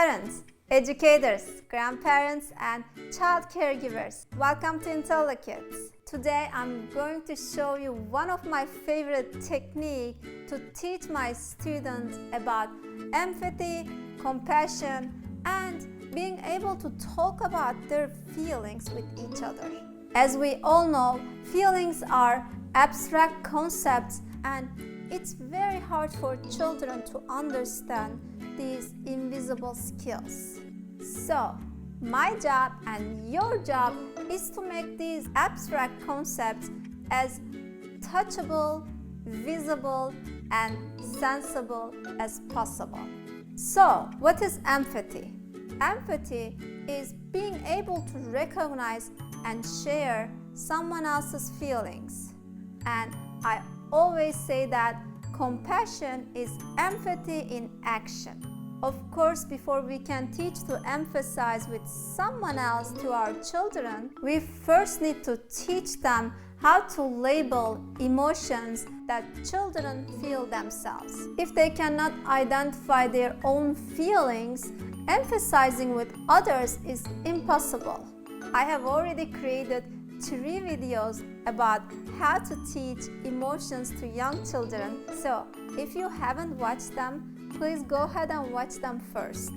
Parents, educators, grandparents, and child caregivers, welcome to IntelliKids. Today I'm going to show you one of my favorite techniques to teach my students about empathy, compassion, and being able to talk about their feelings with each other. As we all know, feelings are abstract concepts and it's very hard for children to understand these invisible skills. So, my job and your job is to make these abstract concepts as touchable, visible, and sensible as possible. So, what is empathy? Empathy is being able to recognize and share someone else's feelings. And I always say that compassion is empathy in action. Of course, before we can teach to emphasize with someone else to our children, we first need to teach them how to label emotions that children feel themselves. If they cannot identify their own feelings, emphasizing with others is impossible. I have already created 3 videos about how to teach emotions to young children. So, if you haven't watched them, please go ahead and watch them first.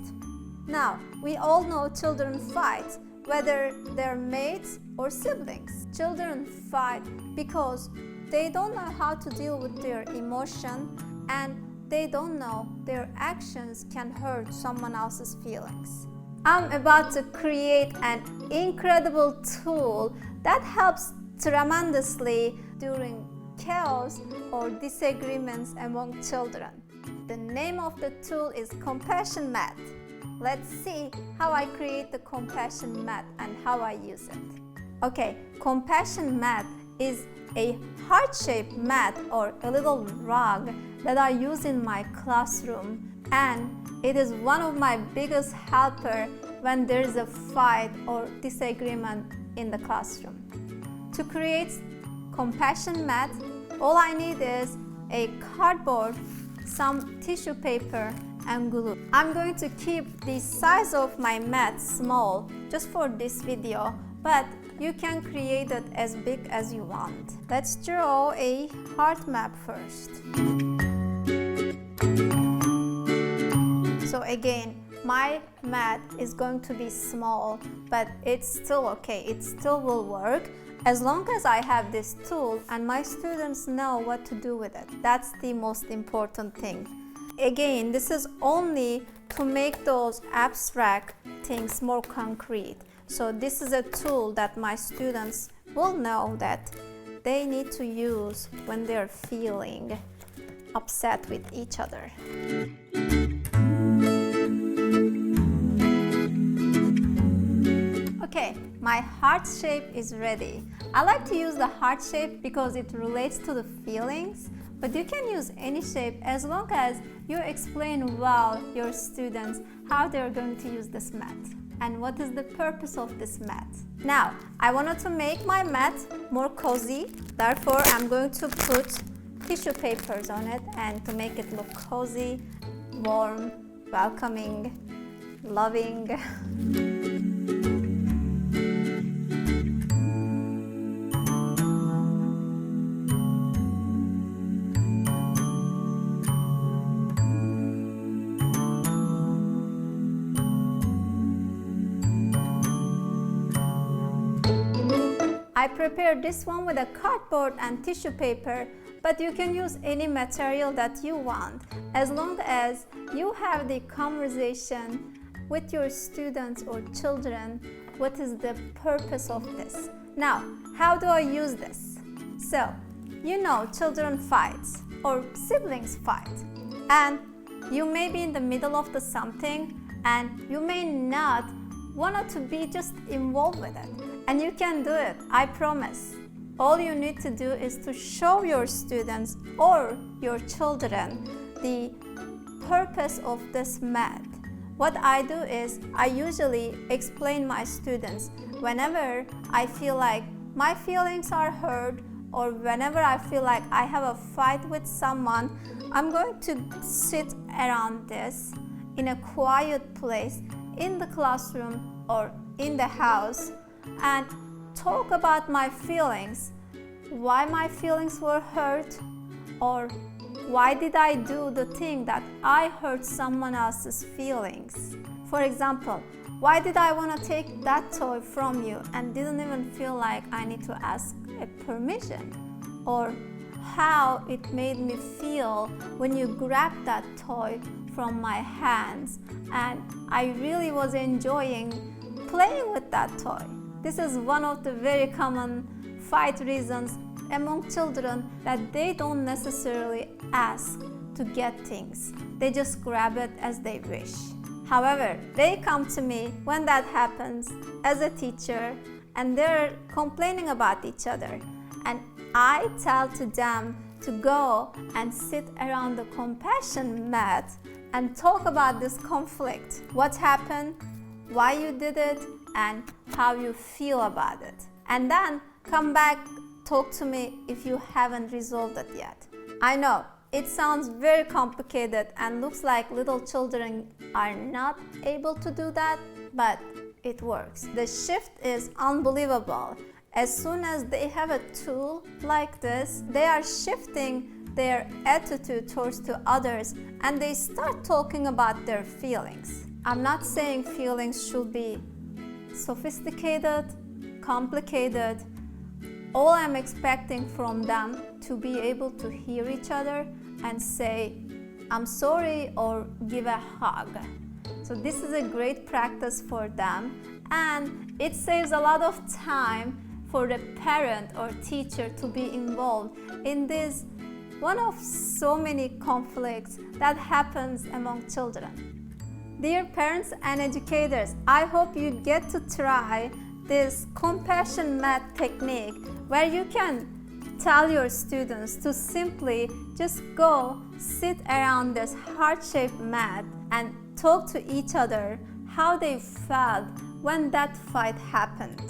Now, we all know children fight, whether they're mates or siblings. Children fight because they don't know how to deal with their emotion and they don't know their actions can hurt someone else's feelings. I'm about to create an incredible tool that helps tremendously during chaos or disagreements among children. The name of the tool is Compassion Mat. Let's see how I create the Compassion Mat and how I use it. Okay, Compassion Mat is a heart-shaped mat or a little rug that I use in my classroom, and it is one of my biggest helper when there is a fight or disagreement in the classroom. To create Compassion Mat, all I need is a cardboard, some tissue paper, and glue. I'm going to keep the size of my mat small just for this video, but you can create it as big as you want. Let's draw a heart map first. So again, my mat is going to be small, but it's still okay. It still will work as long as I have this tool and my students know what to do with it. That's the most important thing. Again, this is only to make those abstract things more concrete. So this is a tool that my students will know that they need to use when they're feeling upset with each other. Okay, my heart shape is ready. I like to use the heart shape because it relates to the feelings, but you can use any shape as long as you explain well your students how they're going to use this mat and what is the purpose of this mat. Now, I wanted to make my mat more cozy, therefore I'm going to put tissue papers on it and to make it look cozy, warm, welcoming, loving. I prepared this one with a cardboard and tissue paper, but you can use any material that you want as long as you have the conversation with your students or children. What is the purpose of this? Now, how do I use this? So, you know children fight or siblings fight, and you may be in the middle of something and you may not want to be just involved with it. And you can do it, I promise. All you need to do is to show your students or your children the purpose of this mat. What I do is I usually explain my students whenever I feel like my feelings are hurt or whenever I feel like I have a fight with someone, I'm going to sit around this in a quiet place in the classroom or in the house and talk about my feelings, why my feelings were hurt, or why did I do the thing that I hurt someone else's feelings? For example, why did I want to take that toy from you and didn't even feel like I need to ask a permission? Or how it made me feel when you grabbed that toy from my hands and I really was enjoying playing with that toy. This is one of the very common fight reasons among children, that they don't necessarily ask to get things. They just grab it as they wish. However, they come to me when that happens as a teacher and they're complaining about each other. And I tell to them to go and sit around the compassion mat and talk about this conflict. What happened, why you did it, and how you feel about it. And then come back, talk to me if you haven't resolved it yet. I know it sounds very complicated and looks like little children are not able to do that, but it works. The shift is unbelievable. As soon as they have a tool like this, they are shifting their attitude towards to others and they start talking about their feelings. I'm not saying feelings should be sophisticated, complicated. All I'm expecting from them to be able to hear each other and say, I'm sorry, or give a hug. So this is a great practice for them, and it saves a lot of time for the parent or teacher to be involved in this one of so many conflicts that happens among children. Dear parents and educators, I hope you get to try this compassion mat technique where you can tell your students to simply just go sit around this heart-shaped mat and talk to each other how they felt when that fight happened.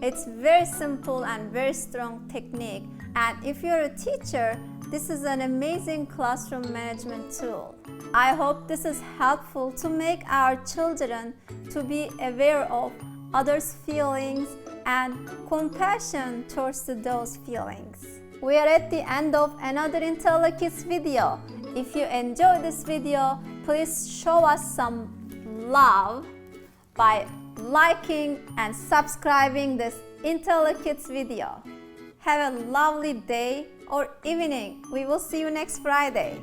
It's very simple and very strong technique, and if you're a teacher, this is an amazing classroom management tool. I hope this is helpful to make our children to be aware of others' feelings and compassion towards those feelings. We are at the end of another IntelliKids video. If you enjoyed this video, please show us some love by liking and subscribing this IntelliKids video. Have a lovely day or evening. We will see you next Friday.